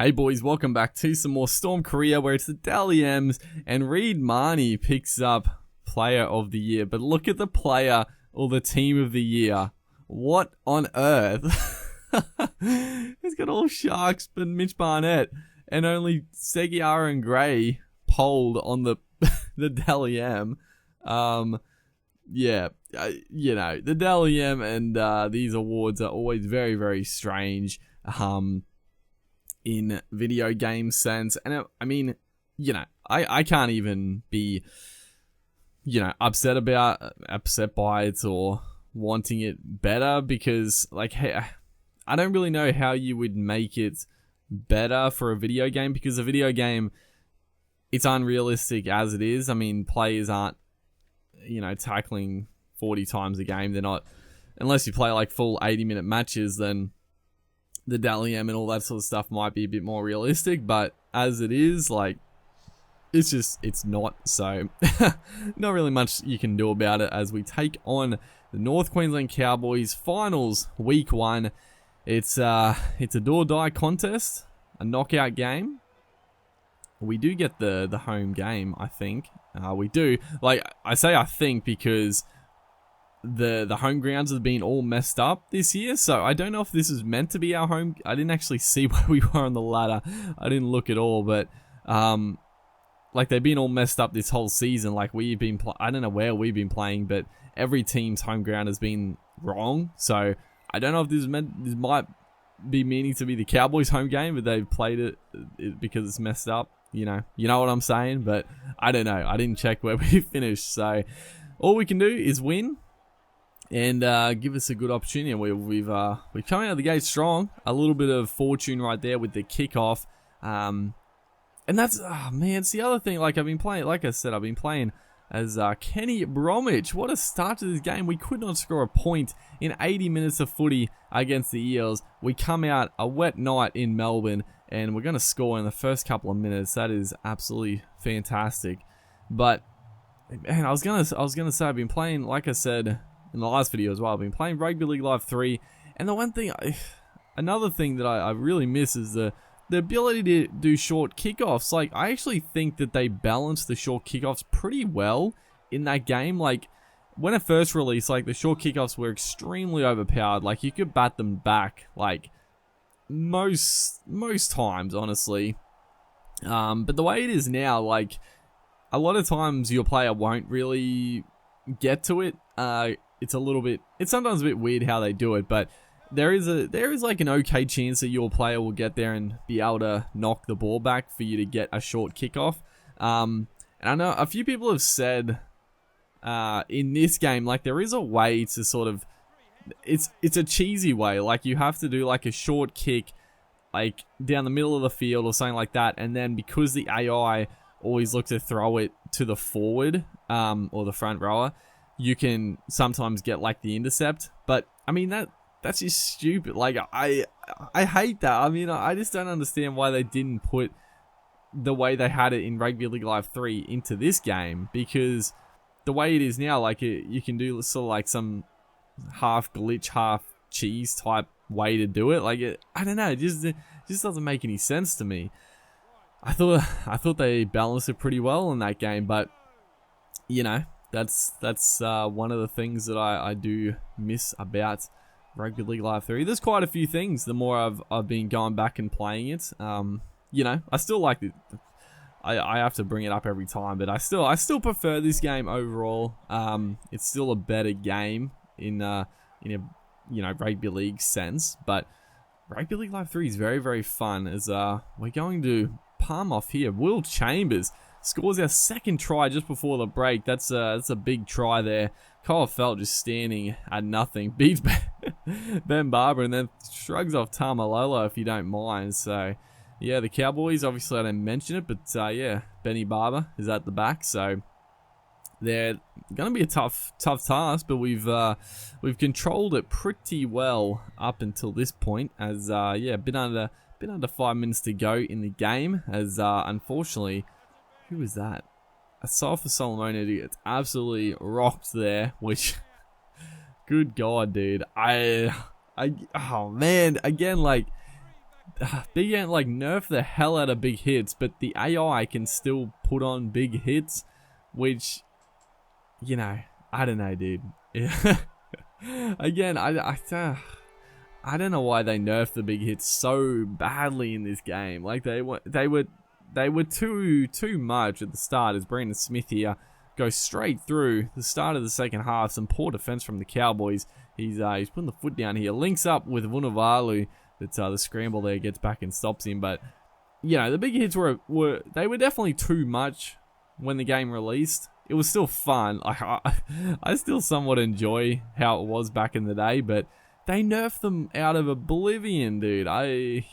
Hey boys, welcome back to some more Storm Korea where it's the Dally M's and Reed Marnie picks up Player of the Year. But look at the player or the team of the year. What on earth? He's got all Sharks but Mitch Barnett and only Seguiara and Gray polled on the Dally M. The Dally M and these awards are always very, very strange. In video game sense, and I can't even be upset by it or wanting it better, because hey, I don't really know how you would make it better for a video game, because a video game, it's unrealistic as it is. I mean, players aren't tackling 40 times a game. They're not, unless you play like full 80-minute matches. Then the Dally M and all that sort of stuff might be a bit more realistic, but as it is, it's not. So not really much you can do about it as we take on the North Queensland Cowboys finals week 1. It's a do or die contest, a knockout game. We do get the home game, I think. We do. I say I think because the home grounds have been all messed up this year, so I don't know if this is meant to be our home. I didn't actually see where we were on the ladder. I didn't look at all, but they've been all messed up this whole season. We've been I don't know where we've been playing, but every team's home ground has been wrong. So I don't know if this might be meaning to be the Cowboys' home game, but they've played it because it's messed up. You know what I'm saying? But I don't know. I didn't check where we finished, so all we can do is win and give us a good opportunity. We've come out of the gate strong. A little bit of fortune right there with the kickoff, and that's it's the other thing. I've been playing as Kenny Bromwich. What a start to this game! We could not score a point in 80 minutes of footy against the Eels. We come out a wet night in Melbourne, and we're going to score in the first couple of minutes. That is absolutely fantastic. But man, I was gonna say I've been playing, like I said in the last video as well, I've been playing Rugby League Live 3, and another thing that I really miss is the ability to do short kickoffs. I actually think that they balance the short kickoffs pretty well in that game. When it first released, the short kickoffs were extremely overpowered. You could bat them back, most times, honestly. But the way it is now, a lot of times your player won't really get to it. It's sometimes a bit weird how they do it, but there is an okay chance that your player will get there and be able to knock the ball back for you to get a short kickoff. And I know a few people have said in this game, there is a way to sort of, it's a cheesy way. You have to do a short kick down the middle of the field or something like that, and then because the AI always look to throw it to the forward or the front rower, you can sometimes get the intercept. But I mean that's just stupid. I hate that. I mean, I just don't understand why they didn't put the way they had it in Rugby League Live 3 into this game, because the way it is now, you can do sort of some half glitch, half cheese type way to do it. I don't know, it just doesn't make any sense to me. I thought they balanced it pretty well in that game, but that's one of the things that I do miss about Rugby League Live 3. There's quite a few things the more I've been going back and playing it. I still like it. I have to bring it up every time, but I still prefer this game overall. It's still a better game in a Rugby League sense, but Rugby League Live 3 is very, very fun as we're going to palm off here. Will Chambers scores our second try just before the break. That's a big try there. Kyle Felt just standing at nothing. Beats Ben Barber and then shrugs off Tamalolo, if you don't mind. So, yeah, the Cowboys, obviously I didn't mention it, but Benny Barber is at the back. So, they're going to be a tough task, but we've controlled it pretty well up until this point. As been under 5 minutes to go in the game. As unfortunately, who was that? Asafa Solomon gets absolutely rocked there, which, good God, dude. Oh man, again, Big Ant like nerf the hell out of big hits, but the AI can still put on big hits, which, you know, I don't know, dude. Again, I don't know why they nerfed the big hits so badly in this game. Like they were too much at the start. As Brandon Smith here goes straight through the start of the second half. Some poor defense from the Cowboys. He's putting the foot down here. Links up with Vunivalu. That the scramble there gets back and stops him. But you know, the big hits were definitely too much when the game released. It was still fun. I still somewhat enjoy how it was back in the day, but they nerfed them out of oblivion, dude. I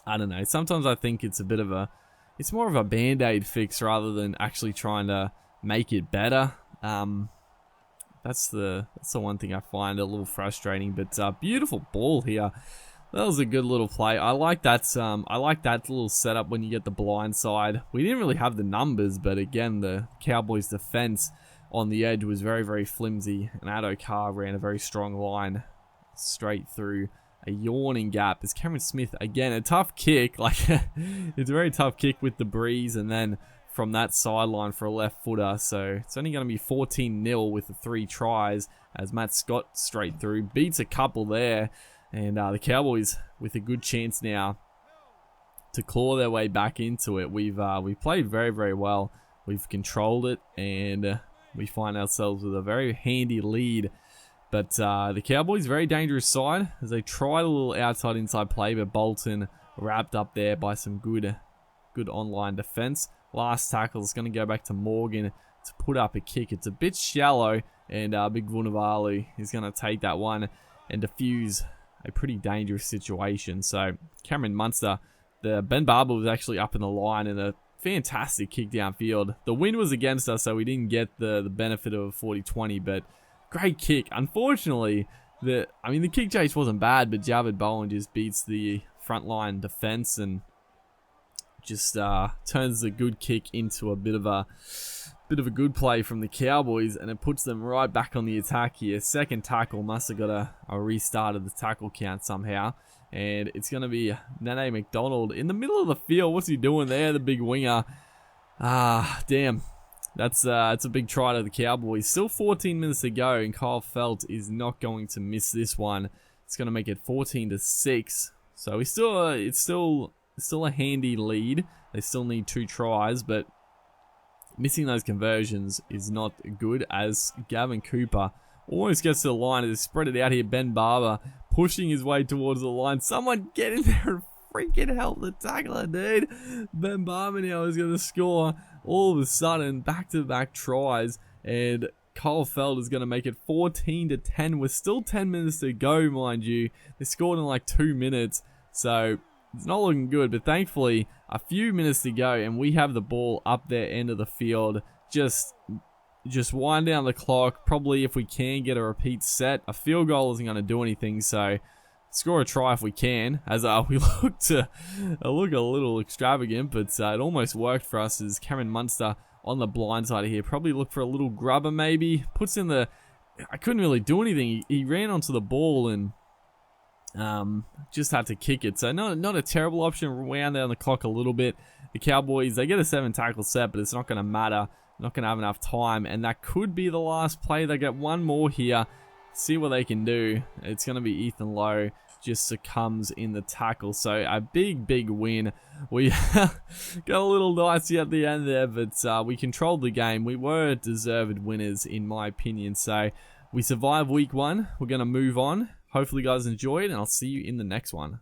don't know. Sometimes I think it's more of a band-aid fix rather than actually trying to make it better. That's the one thing I find a little frustrating. But beautiful ball here. That was a good little play. I like that little setup when you get the blind side. We didn't really have the numbers, but again, the Cowboys' defense on the edge was very, very flimsy. And Addo Carr ran a very strong line straight through a yawning gap. As Cameron Smith, again, a tough kick. Like, it's a very tough kick with the breeze. And then from that sideline for a left footer. So it's only going to be 14-0 with the 3 tries as Matt Scott straight through. Beats a couple there. And the Cowboys with a good chance now to claw their way back into it. We've played very, very well. We've controlled it, and we find ourselves with a very handy lead. But the Cowboys, very dangerous side as they tried a little outside-inside play, but Bolton wrapped up there by some good online defense. Last tackle is going to go back to Morgan to put up a kick. It's a bit shallow, and Big Vunivalu is going to take that one and defuse a pretty dangerous situation. So Cameron Munster, the Ben Barber was actually up in the line and a fantastic kick downfield. The wind was against us, so we didn't get the benefit of a 40-20, but great kick. Unfortunately, the kick chase wasn't bad, but Javid Bowen just beats the frontline defense and just turns the good kick into a bit of a good play from the Cowboys, and it puts them right back on the attack here. Second tackle, must have got a restart of the tackle count somehow, and it's going to be Nene McDonald in the middle of the field. What's he doing there, the big winger? Damn. It's a big try to the Cowboys. Still 14 minutes to go, and Kyle Felt is not going to miss this one. It's going to make it 14-6. So it's still a handy lead. They still need 2 tries, but missing those conversions is not good, as Gavin Cooper almost gets to the line. They spread it out here. Ben Barber pushing his way towards the line. Someone get in there and freaking help the tackler, dude. Ben Barber now is going to score all of a sudden back-to-back tries, and Kyle Feld is going to make it 14-10 with still 10 minutes to go, mind you. They scored in like 2 minutes, so it's not looking good, but thankfully a few minutes to go and we have the ball up their end of the field. Just wind down the clock. Probably if we can get a repeat set, a field goal isn't going to do anything, so score a try if we can, as we look a little extravagant, but it almost worked for us as Cameron Munster on the blind side here. Probably look for a little grubber maybe. Puts in I couldn't really do anything. He ran onto the ball and just had to kick it. So not a terrible option. Wound down the clock a little bit. The Cowboys, they get a 7 tackle set, but it's not going to matter. Not going to have enough time, and that could be the last play. They get one more here. See what they can do. It's going to be Ethan Lowe just succumbs in the tackle. So a big win. We got a little dicey at the end there, but we controlled the game. We were deserved winners in my opinion. So we survived week 1. We're going to move on. Hopefully you guys enjoyed, and I'll see you in the next one.